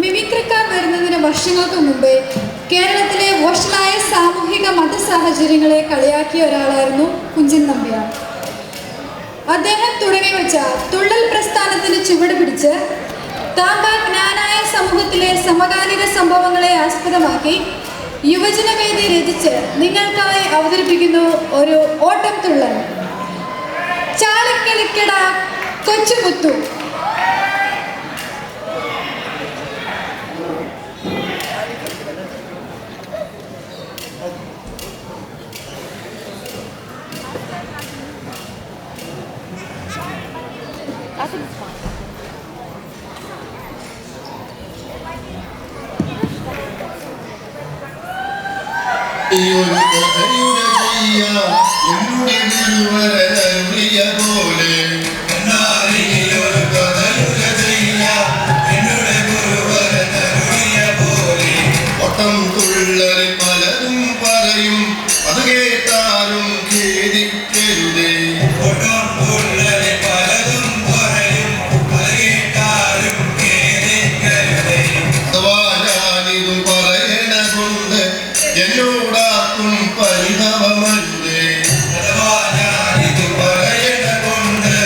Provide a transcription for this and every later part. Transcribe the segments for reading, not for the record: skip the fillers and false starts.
മിമിക്രിക്കാർ വരുന്നതിന് വർഷങ്ങൾക്ക് മുമ്പേ കേരളത്തിലെ വഷളായ സാമൂഹിക മത സാഹചര്യങ്ങളെ കളിയാക്കിയ ഒരാളായിരുന്നു കുഞ്ചൻ നമ്പ്യാർ. അദ്ദേഹം തുടങ്ങിവെച്ച തുള്ളൽ പ്രസ്ഥാനത്തിന് ചുവട് പിടിച്ച് താങ്കൾ ജ്ഞാനായ സമൂഹത്തിലെ സമകാലിക സംഭവങ്ങളെ ആസ്പദമാക്കി യുവജനവേദി രചിച്ച് നിങ്ങൾക്കായി അവതരിപ്പിക്കുന്നു ഒരു ഓട്ടം തുള്ളൽ. ചാളിക്കളിക്കട കൊച്ചുമുത്തു. ഒട്ടം തുള്ളൽ പലതും പറയും, അത് കേട്ടാലും ഖേദിക്കരുതേ. ഒട്ടം തുള്ളൽ പലതും പറയും, അത് കേട്ടാലും ഖേദിക്കരുതേ. അഥവാ ഞാനിതും പറയണ കൊണ്ട് എന്നോടാക്കും പരിഭവമരുതേ. അഥവാ ഞാനിത് പറയണ കൊണ്ട്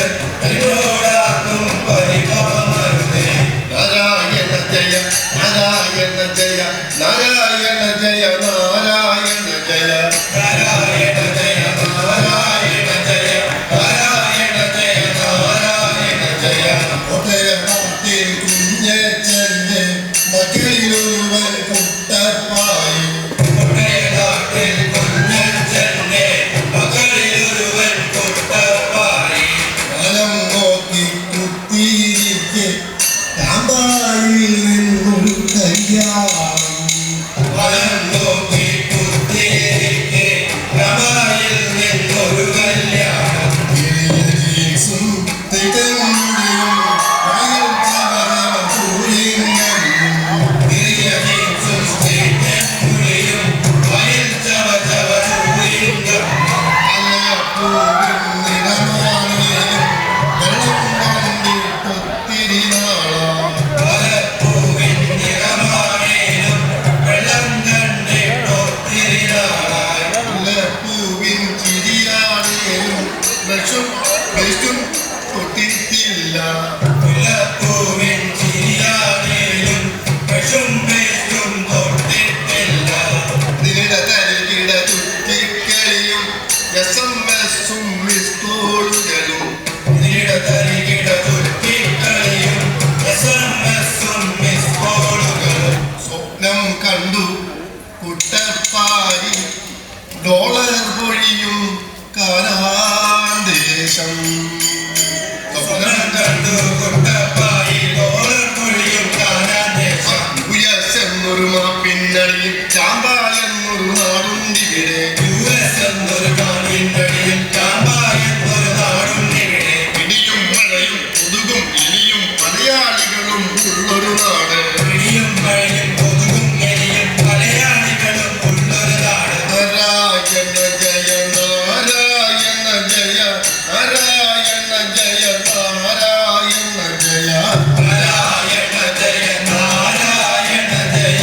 എന്നോടാക്കും പരിഭവമരുതേ. നാരായണ ജയ നാരായണ ജയ നാരായണ ജയ നാരായണ ജയ നാരായണ ജയ നാരായണ ജയ നാരായണ ജയ നാരായണ ജയ. ഒട്ടയനാട്ടിൽ കുഞ്ഞച്ചന്റെ മകളിലൊരുവൻ കുട്ടപ്പായി. ഒട്ടയനാട്ടിൽ കുഞ്ഞച്ചന്റെ മകളിലൊരുവൻ കുട്ടപ്പായി. കാലം നോക്കി കുത്തിയിരിക്കെ കാമ്പായിൽ നിന്നൊരു കയ്യായി. കാലം നോക്കി കുത്തിയിരിക്കെ കാമ്പായിൽ നിന്നൊരു കല്യാണം. ജീൻസും തികഞ്ഞുടിയും കയ്യിൽ ചവരം ചൂരിങ്ങയും. ജീൻസും തികഞ്ഞുടിയും കയ്യിൽ ചവചവ ചൂരിങ്ങയും. അല്ലപ്പൂവിൻ നിറമാണിയും വെള്ളം കണ്ടിട്ടൊത്തിരി നാളാം. അല്ലപ്പൂവിൻ നിറമാണേലും വെള്ളം കണ്ടിട്ടൊത്തിരി നാളായി. അല്ലപ്പൂവിൻ ചിരിയാണേലും വിഷം തൊട്ടിട്ടില്ല. മുല്ലപ്പൂവിൻ ചിരിയാണേലും വിഷം തൊട്ടിട്ടില്ല. നിടതരികിട ചുറ്റിക്കളിയും SMS-ഉം മിസ്കോളുകളും. നിടതരികിട ചുറ്റിക്കളിയും SMS-ഉം മിസ്കോളുകളും. സ്വപ്നം കണ്ടു കുട്ടപ്പാരി ഡോളർ പൊഴിയും കാനാന്തേശം. സ്വപ്നം കണ്ടു കുട്ടപ്പാരി ഡോളർ പൊഴിയും കാനാന്തേശം. US എന്നൊരു മാപ്പിന്നടിയിൽ ചാമ്പായെന്നൊരു നാടുണ്ടിവിടെ. US എന്നൊരു മാപ്പിന്നടിയിൽ ചാമ്പായെന്നൊരു നാടുണ്ടിവിടെ. ഇടിയും മഴയും കൊതുകും എലിയും മലയാളികളും ഉള്ളൊരു നാട്. ഇടിയും മഴയും കൊതുകും എലിയും മലയാളികളും ഉള്ളൊരു നാട്. നാരായണ ജയ നാരായണ ജയ നാരായണ ജയ നാരായണ ജയ നാരായണ ജയ നാരായണ ജയ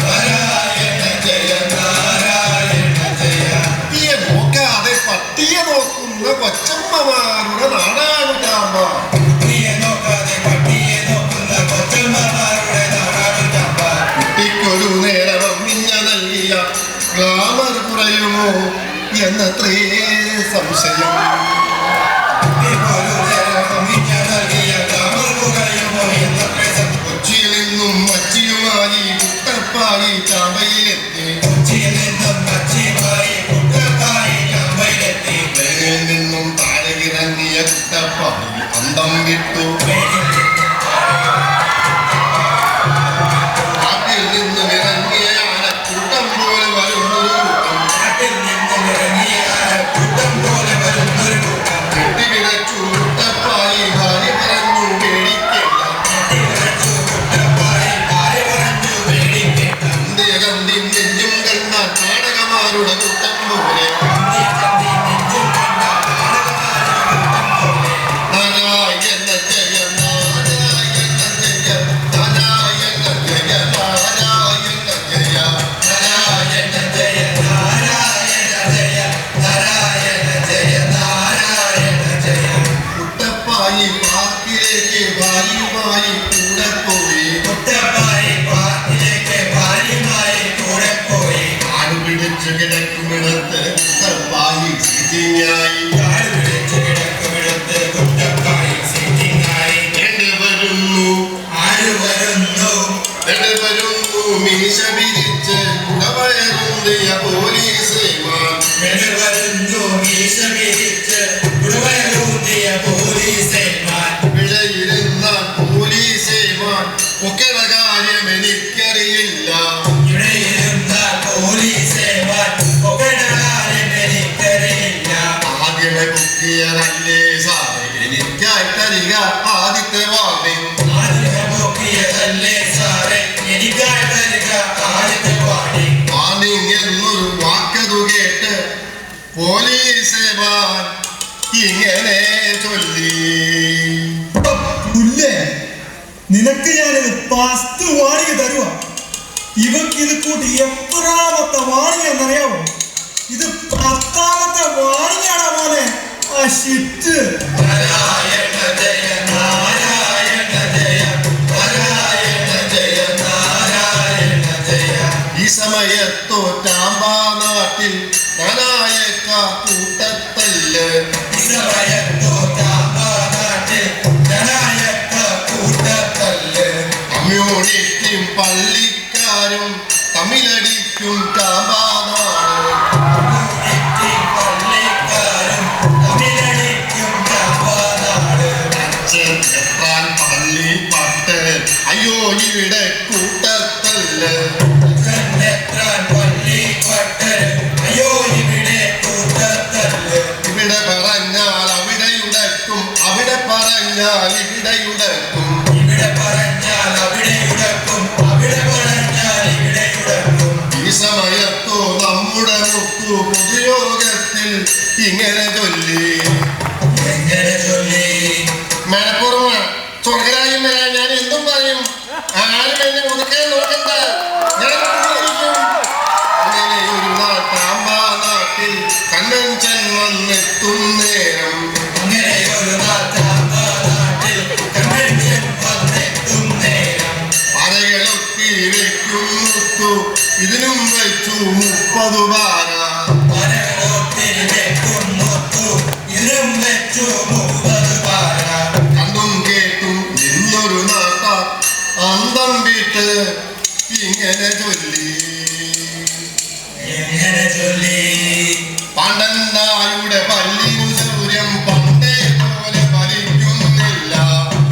നാരായണ ജയ നാരായണ ജയ. പട്ടിയെ നോക്കാതെ പട്ടിയെ നോക്കുന്ന കൊച്ചമ്മമാരുടെ നാടാണ് ചാമ്പ. പട്ടിയെ നോക്കാതെ പട്ടിയെ നോക്കുന്ന കൊച്ചമ്മമാരുടെ നാടാണ് ചാമ്പ. കുട്ടിക്കൊരു നേരം മിഞ്ഞ നൽകിയ ഗ്ലാമർ കുറയുമോ എന്നത്രേ സംശയം. കൊച്ചിയിൽ നിന്നും മച്ചിയുമായി കുട്ടപ്പായി ചാമ്പയിലെത്തി. കൊച്ചിയിൽ നിന്നും മച്ചിയുമായി കുട്ടപ്പായി ചാമ്പയിലെത്തി. ട്രെയിനിൽ നിന്നും താഴെ ഇറങ്ങിയ കുട്ടപ്പായി അന്തം വിട്ടു. കാട്ടിൽ നിന്നും ഇറങ്ങിയ ആനക്കൂട്ടം പോലെ വരുന്നൊരു കൂട്ടം. കാട്ടിൽ നിന്നും ഇറങ്ങിയ ആനക്കൂട്ടം പോലെ വരുന്നൊരു കൂട്ടം. കെട്ടിവിറച്ചു കുട്ടപ്പായി ഭാര്യ പറഞ്ഞു പേടിക്കേണ്ട. കെട്ടിവിറച്ചു കുട്ടപ്പായി ഭാര്യ പറഞ്ഞു പേടിക്കേണ്ട. നെഞ്ചും കണ്ട നാടകമാരുടെ കൂട്ടം പോലെ. നാരായണ ജയ ഇവിടെ വരുന്നു മീശ പിരിച്ച് കുടവയറുന്തിയ പോലീസുമാർ. ഇവിടെ വരുന്നു മീശ പിരിച്ച് കുടവയറുന്തിയ പോലീസുമാർ. ഇവിടെയിരുന്ന പോലീസുമാർ ഒക്കെട കാര്യം എനിക്കറിയില്ല. ഇവിടെയിരുന്ന പോലീസുമാർ ഒക്കെട കാര്യം എനിക്കറിയില്ല. ആദ്യമേ പൊക്കിയതല്ലേ സാറേ എനിക്കായി തരിക ആദ്യത്തെ വാർണിംഗ്. ആദ്യമൊക്കിയതല്ലേ സാറേ എനിക്കായി തരിക ആദ്യത്തെ വാർണിംഗ്. വാർണിംഗ് എന്നൊരു വാക്കതു കേട്ട് പോലീസുമാർ ഇങ്ങനെ ചൊല്ലി. പുല്ലേ, നിനക്ക് ഞാനിത് ഫസ്റ്റ് വാണിംഗ് തരുക. ഇവക്ക് ഇത് കൂട്ടി എത്രാമത്തെ വാണിംഗ് എന്നറിയാമോ? ഇത് 10ാമത്തെ വാണിംഗാണ് മോനെ. ആ ഷിറ്റ്. നാരായണ ജയ നാരായണ ജയ നാരായണ ജയ നാരായണ ജയ. ഈ സമയത്തോ ടാമ്പാ നാട്ടിൽ നാനായക്ക കൂട്ടത്തല്ല്. ഈ സമയത്തോ നാട്ടിൽ നാനായക്ക കൂട്ടത്തല്ല്. കമ്മ്യൂണിറ്റിയും പള്ളിക്കാരും തമ്മിലടിക്കും ടാമ്പാ നാട്. പള്ളിക്കാരും തമ്മിലടിക്കും ചാപ്പാനാട്. അച്ഛൻ എത്താൻ പള്ളി പട്ട് അയ്യോ ഇവിടെ കൂട്ടത്തല്ല്. കണ്ടെത്താൻ പള്ളിപ്പട്ട് അയ്യോ ഇവിടെ കൂട്ടത്തല്ല്. ഇവിടെ പറഞ്ഞാൽ അവിടെയുടക്കും അവിടെ പറഞ്ഞാൽ ഇവിടെയുടക്കും. ഇവിടെ പറഞ്ഞാൽ അവിടെ ഉടക്കും അവിടെ പറഞ്ഞാൽ ഇവിടെ ഉടക്കും. ഈ സമയത്തോ നമ്മുടെ മുത്തു പൊതുയോഗത്തിൽ ഇങ്ങനെ ചൊല്ലി. എങ്ങനെ ചൊല്ലി? മലപ്പുറം സ്വർഗരാജ്യം വരാൻ ഞാൻ എന്തും പറയും. ആരും എന്നെ ഒതുക്കാൻ നോക്കണ്ട. ഞാൻ കുടിച്ചിരിക്കും. അങ്ങനെ ഒരു നാൾ ടാമ്പാ നാട്ടിൽ കൺവെൻഷൻ വന്നെത്തും നേരം അങ്ങനെ ഒരു നാട്ടിൽ കൺവെൻഷൻ വന്നെത്തും നേരം പലകളൊത്തി വെക്കും മുത്തു ഇതിനും വെച്ചു 30 പാര. പലകളൊത്തിരി വെക്കും മുത്തു ഇതിനും വെച്ചു 30 പാര. കണ്ടും കേട്ടും നിന്നൊരു നാട്ട അന്തം വിട്ട് ഇങ്ങനെ ചൊല്ലി. എങ്ങനെ ചൊല്ലി? പണ്ടന്നായുടെ പല്ലിനു ശൗര്യം പണ്ടേ പോലെ ഫലിക്കുന്നില്ല.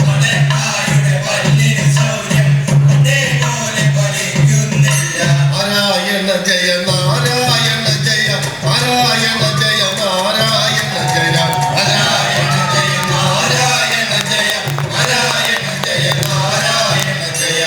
പടനായുടെ പല്ലിന് ശൗര്യം അതേപോലെ ഫലിക്കുന്നില്ല. നാരായണ ജയ നാരായണ ജയ നാരായണ ജയ നാരായണ ജയ നാരായണ ജയ നാരായണ ജയ നാരായണ ജയ നാരായണ ജയ.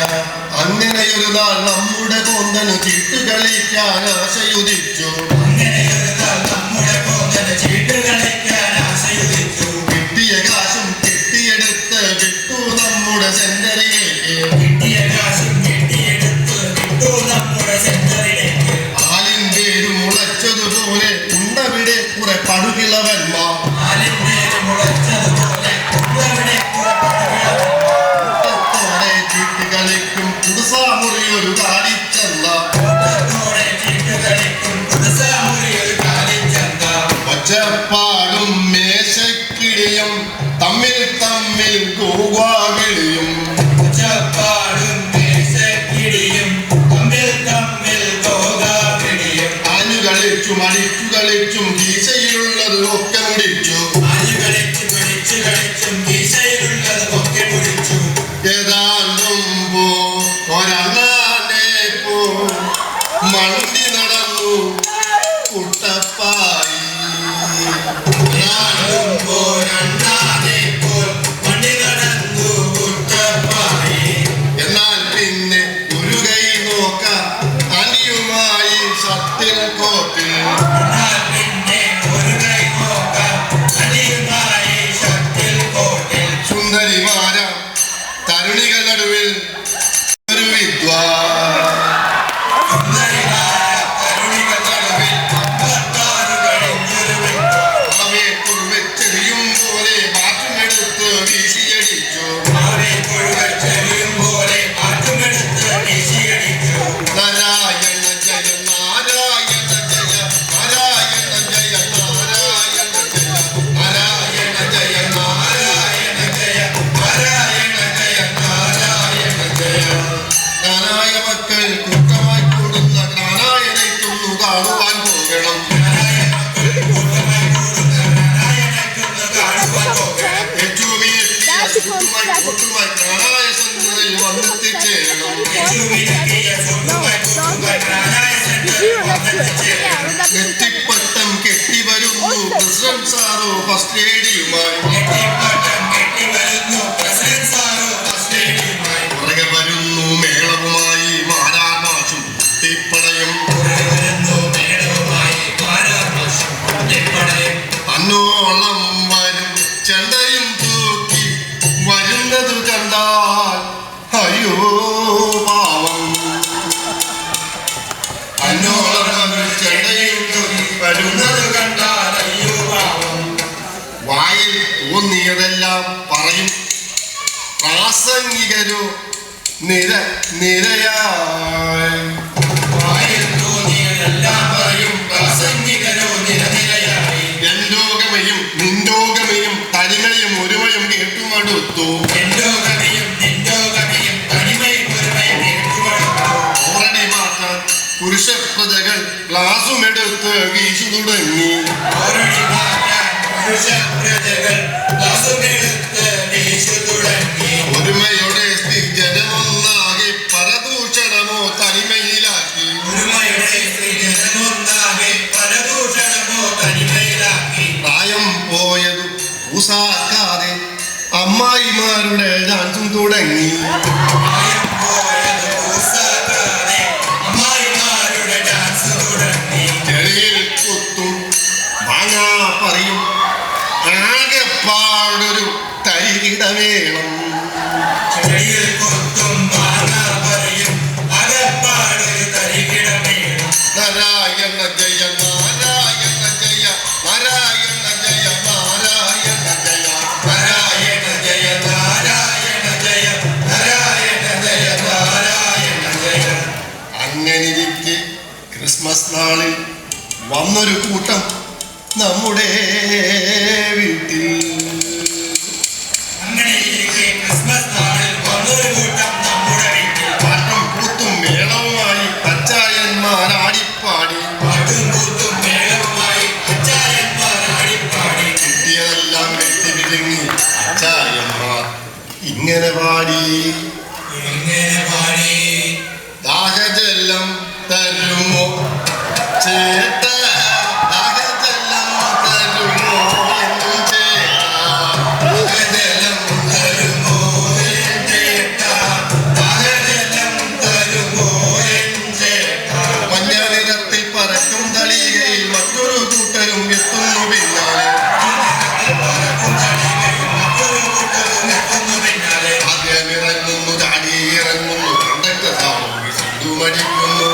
അങ്ങനെയൊരു നാൾ നമ്മുടെ കൊന്തനു ചീട്ട് കളിക്കാൻ ആശയുദിച്ചു. അങ്ങനെയൊരു നാൾ നമ്മുടെ കോതന് ചീട്ട് കളിക്കാൻ ആശയുദിച്ചു. കിട്ടിയ കാശും കെട്ടിയെടുത്ത് വിട്ടു നമ്മുടെ സെന്ററിലേക്ക്. കിട്ടിയ കാശും കെട്ടിയെടുത്ത് വിട്ടു നമ്മുടെ സെന്ററിലേക്ക്. ആലിൻ പേര് മുളച്ചതുപോലെ ഉണ്ടവിടെ കുറെ പടുകിളവന്മാർ. ആലിന്മേൽ മുളച്ചതുപോലെ ഇവിടെ പുറപ്പെടുക. കൂട്ടത്തോടെ ചീട്ട് കളിക്കും കുടുസാമുറി ഒരു കാടിച്ചെന്ന. കൂട്ടത്തോടെ ചീട്ട് കളിക്കും പുതുസാമുറി ഒരു കാലിച്ചന്ത. ഒച്ചപ്പാടും മേശക്കിളിയും തമ്മിൽ തമ്മിൽ കൂവാവിളിയും. ഒച്ചപ്പാടും മേശക്കിടിയും തമ്മിൽ തമ്മിൽ ഗോഗാപിടിയും. ആഞ്ഞു കളിച്ചും അടിച്ചു കളിച്ചും കീശയിലുള്ളത് ഒക്കെ മുടിച്ചു. ആഞ്ഞു കളിച്ചു പിടിച്ചു കളിച്ചും കീശയിലുള്ളതുമൊക്കെ പിടിച്ചു. ഏതാണ്ടും ഒരണ്ണാനെ പോ മണ്ടി നടന്നു കുട്ടപ്പായി. എന്നാൽ പിന്നെ ഒരു കൈ നോക്ക അനിയുമായി ഷട്ടിൽ കോട്ടിൽ. സുന്ദരിമാര തരുണികൾ നടുവിൽ ഒരു വിദ്വാൻ. അവയെ കുറുവെച്ചെറിയും പോലെ മാറ്റുമെടുത്ത് വീശിയടിച്ചു. നാരായണ ജയ നാരായണ ജയ നാരായണ ജയ നാരായണ ജയ നാരായണ ജയ നാരായണ ജയ നാരായണ ജയ നാരായണ ജയ നാരായണ കാനായ മക്കൾ കൂട്ടമായി കൂടുന്ന കാനായനെത്തുന്നു കാണുവാൻ പോകണം. കൂട്ടുമായി കാനായ സന്ധ്യയിൽ വന്നെത്തിച്ചേരണം. നെറ്റിപ്പട്ടം കെട്ടിവരുന്നു പ്രസിഡന്റ് സാറോ ഫസ്റ്റ് ലേഡിയുമായി. പുറകെ വരുന്നു മേളവുമായി മാരാമാശും തീപ്പടയും. തന്നോളം വരും ചെണ്ടയും തൂക്കി വരുന്നത് കണ്ടാൽ അയ്യോ പാവം. തന്നോളം ചെണ്ടയും തൂക്കി വരുന്നത് കണ്ടാൽ അയ്യോ പാവം. വായിൽ തോന്നിയതെല്ലാം പറയും പ്രാസംഗികരോ നിരയായി. വായിൽ തോന്നിയതെല്ലാം പറയും പ്രാസംഗികരോ നിരനിരയായി. എൻലോകമയും നിൻലോകമയും തനിമയും ഒരുമയും കേട്ടുമടുത്തു. ഓറടി മാറ്റാൻ പുരുഷപ്രജകൾ ക്ലാസുമെടുത്ത് വീശു തുടങ്ങി. ഒരുമയുടെ ജനമൊന്നാകെ പരദൂഷണമോ തനിമയിലാക്കി. പ്രായം പോയതു കൂസാക്കാതെ അമ്മായിമാരുടെ ഡാൻസും തുടങ്ങി. ചെളിയിൽ കുത്തും മാങ്ങാ പറയും ആകെപ്പാടൊരു തരികിട വേണം. നാരായണ ജയ നാരായണ ജയ നാരായണ ജയ നാരായണ ജയ നാരായണ ജയ നാരായണ ജയ നാരായണ ജയ നാരായണ ജയ. അങ്ങനിരിക്കെ ക്രിസ്മസ് നാളിൽ വന്നൊരു കൂട്ടം നമ്മുടെ വീട്ടിൽ. പാട്ടും കൂത്തും മേളവുമായി അച്ചായന്മാരാടിപ്പാടി. കിട്ടിയതെല്ലാം വെട്ടി വിഴുങ്ങി അച്ചായന്മാർ ഇങ്ങനെ പാടി. ദാഹജലം തരുമോ ചേട്ട, ദാഹജലം തരുമോ എന്നും ചേട്ട, ദാഹജലം തരുമോ എൻ ചേട്ട, ദാഹജലം തരുമോ എൻ ചേട്ട. മഞ്ഞ നിറത്തിൽ പറക്കും തളികയിൽ മറ്റൊരു കൂട്ടരും എത്തുന്നു പിന്നാലെ. ആദ്യം ഇറങ്ങുന്നു ചാടി ഇറങ്ങുന്നു കണ്ടക്ടർ സാമൂഹ്യ സിന്ധുമടിക്കുന്നു.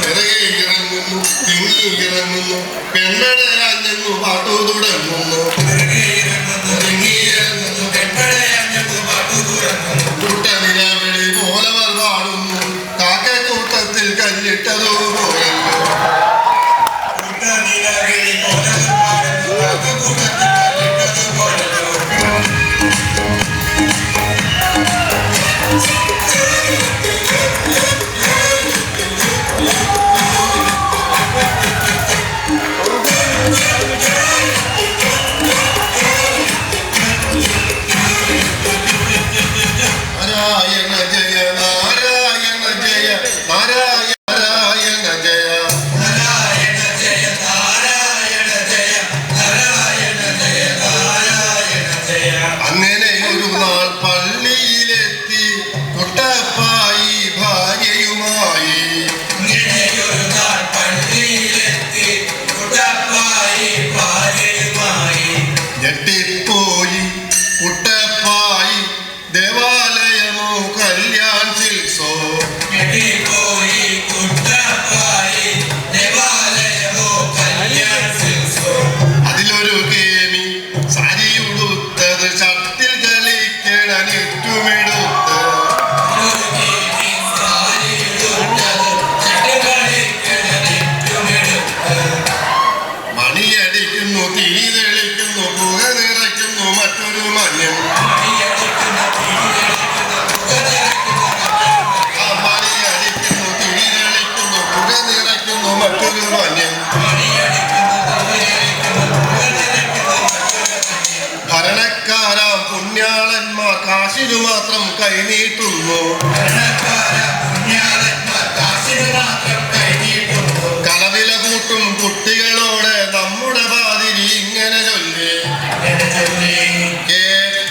പിറകെ ഇറങ്ങുന്നു തിങ്ങി ഇറങ്ങുന്നു പെണ്ണടയാഞ്ഞെന്നു പാട്ടു തുടങ്ങുന്നു. കൂട്ടനിലവിളി പോലവർ പാടുന്നു കാക്കക്കൂട്ടത്തിൽ കല്ലിട്ടതോ പോയല്ലോ. നാരായണ ജയ നാരായണ ജയ നാരായണ ജയ. അങ്ങനെ ഒരു നാൾ പള്ളിയിലെത്തി തൊട്ടപ്പായി ഭാര്യയുമായി. ഞെട്ടിപ്പോയി കുട്ടപ്പായി ദേവാലയമോ കല്യാൺ സിൽസോ. അതിലൊരു കേമി സാരിയുടുത്തത് ഷട്ടിൽ കളിക്കണം ഏറ്റുമെടുത്ത്. മണിയടിക്കുന്നു തീ തെളിക്കുന്നു പുക നിറയ്ക്കുന്നു മറ്റൊരു മഞ്ഞം. പുണ്യാളന്മാർ കാശിനു മാത്രം കൈനീട്ടുന്നു. കളവില കൂട്ടും കുട്ടികളോട് നമ്മുടെ പാതിരി ഇങ്ങനെ ചൊല്ലി,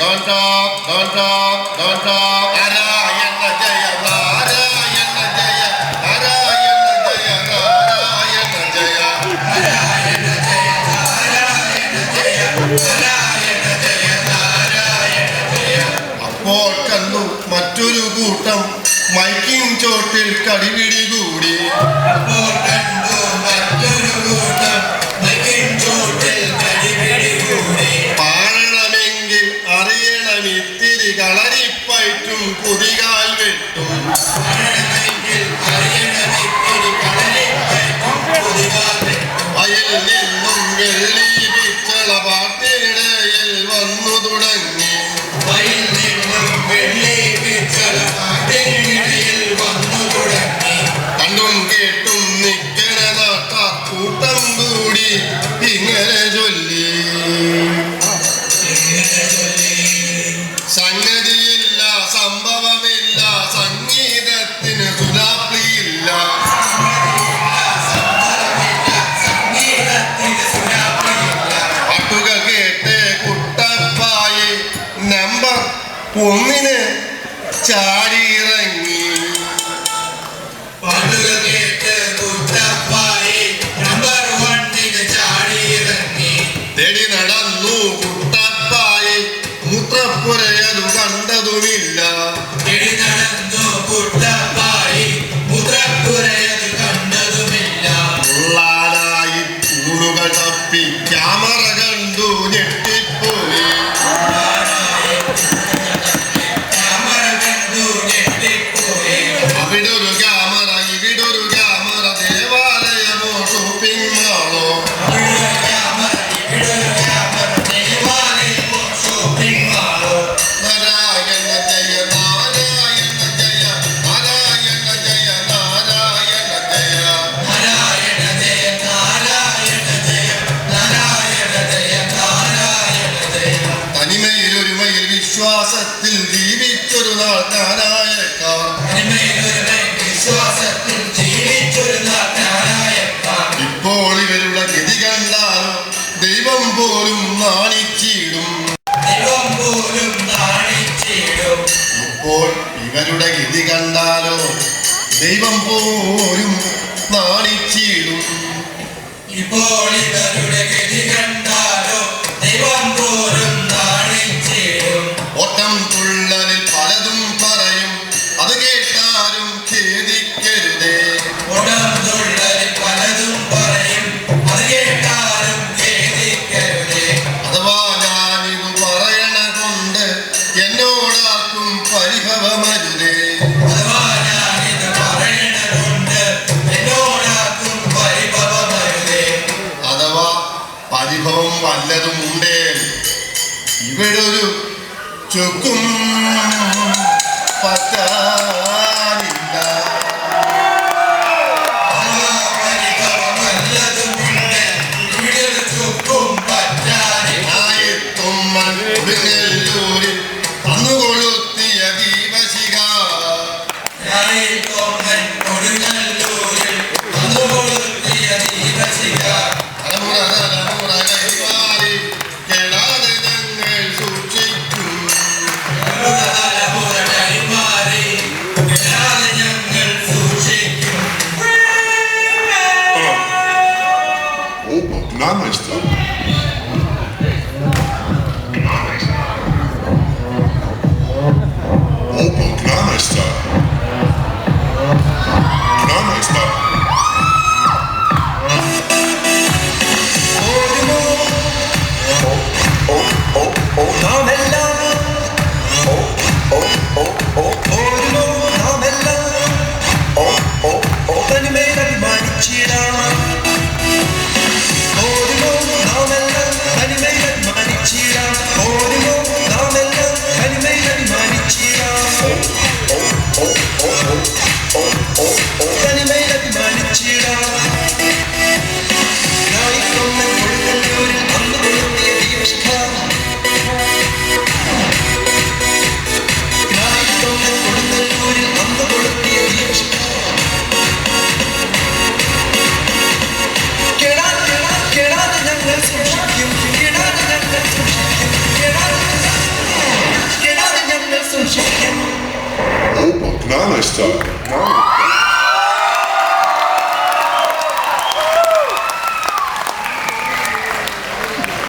don't talk, don't talk, don't talk. Narayana Jaya, Narayana Jaya, Narayana Jaya, Narayana Jaya, Narayana Jaya, Narayana Jaya, Narayana Jaya, Narayana Jaya. അപ്പോൾ കണ്ടു മറ്റൊരു കൂട്ടം മൈക്കിൻ ചോട്ടിൽ കടിപിടി കൂടി. അപ്പോൾ കണ്ടു മറ്റൊരു കൂട്ടം മൈക്കിൻ ചോട്ടിൽ കടിപിടി കൂടി. പാടണമെങ്കിൽ അറിയണമിത്തിരി കളരിപ്പയറ്റും കുതികാൽ വെട്ടും. അയിൽ നിന്നും വെള്ളി പിച്ചള പാട്ടിനിടയിൽ വന്നു തുടങ്ങി. അയിൽ നിന്നും വെള്ളി പിച്ചള പാട്ടിനിടയിൽ വന്നു തുടങ്ങി. കണ്ടും കേട്ടും നിക്കണ നാട്ട കൂട്ടം കൂടി ഇങ്ങനെ ചൊല്ലി, സംഗതിയില്ല, സംഭവമില്ല, സംഗീതത്തിന് സുലാപ്തിയില്ല. പാട്ടുകൾ കേട്ട് കുട്ടപ്പായി നമ്പർ 1 ചാടിയിറങ്ങി. പാട്ടുകൾ കേട്ട് കുട്ടപ്പായി നമ്പർ 1 ചാടിയിറങ്ങി. തേടി നടന്നു കുട്ടപ്പായി, മൂത്രപ്പുരയതു കണ്ടതുമില്ല. തേടി നടന്നു കുട്ടപ്പായി, മൂത്രപ്പുരയതു കണ്ടതുമില്ല. ഉള്ളാലായി തൂണുകൾ തപ്പി ക്യാമറ കണ്ടു ഞെട്ടിപ്പോയി. അവിടൊരു ക്യാമറ, ഇവിടൊരു ക്യാമറ, ദേവാലയമോ ഷോപ്പിംഗ് മാളോ. നാരായണ ജയ, നാരായണ ജയ, നാരായണ ജയ, നാരായണ ജയ, നാരായണ ജയ, നാരായണ ജയ, നാരായണ ജയ, നാരായണ ജയ. തനിമയിലൊരുമയിൽ വിശ്വാസത്തിൽ ജീവിച്ചൊരു നാൾ നാരായണക്കാർ. ഇപ്പോൾ ഇവരുടെ ഗതി കണ്ടാലോ ദൈവം പോലും നാണിച്ചിടും. ഇപ്പോൾ ഇവരുടെ ഗതി കണ്ടാലോ ദൈവം പോലും നാണിച്ചിടും. ഇപ്പോൾ ഇവരുടെ ഗതി കണ്ടാലോ ദൈവം പോലും നാണിച്ചിടും. ഓട്ടം തുള്ളലിൽ പലതും പറയും, അത് കേട്ടാലും ഖേദിക്കരുതേ. ഓട്ടം തുള്ളലിൽ പലതും പറയും, അത് കേട്ടാലും ഖേദിക്കരുതേ. അഥവാ ഞാനിത് പറയണ കൊണ്ട് എന്നോടാർക്കും പരിഭവമരുതേ. അഥവാ ഞാനിത് പറയണ കൊണ്ട് എന്നോടാർക്കും പരിഭവമരുതേ. അഥവാ പരിഭവം വല്ലതും ഉണ്ടേ ഇവിടൊരു ചൊക്കും പറ്റാനില്ല. ആയിത്തുമ്മൻ കൊടുങ്ങല്ലൂരിൽ അന്നുകൊളുത്തിയ ദീപശിഖ. തലമുറ തലമുറ കൈമാറി കേടാതെ ഞങ്ങൾ സൂക്ഷിക്കും. Mr.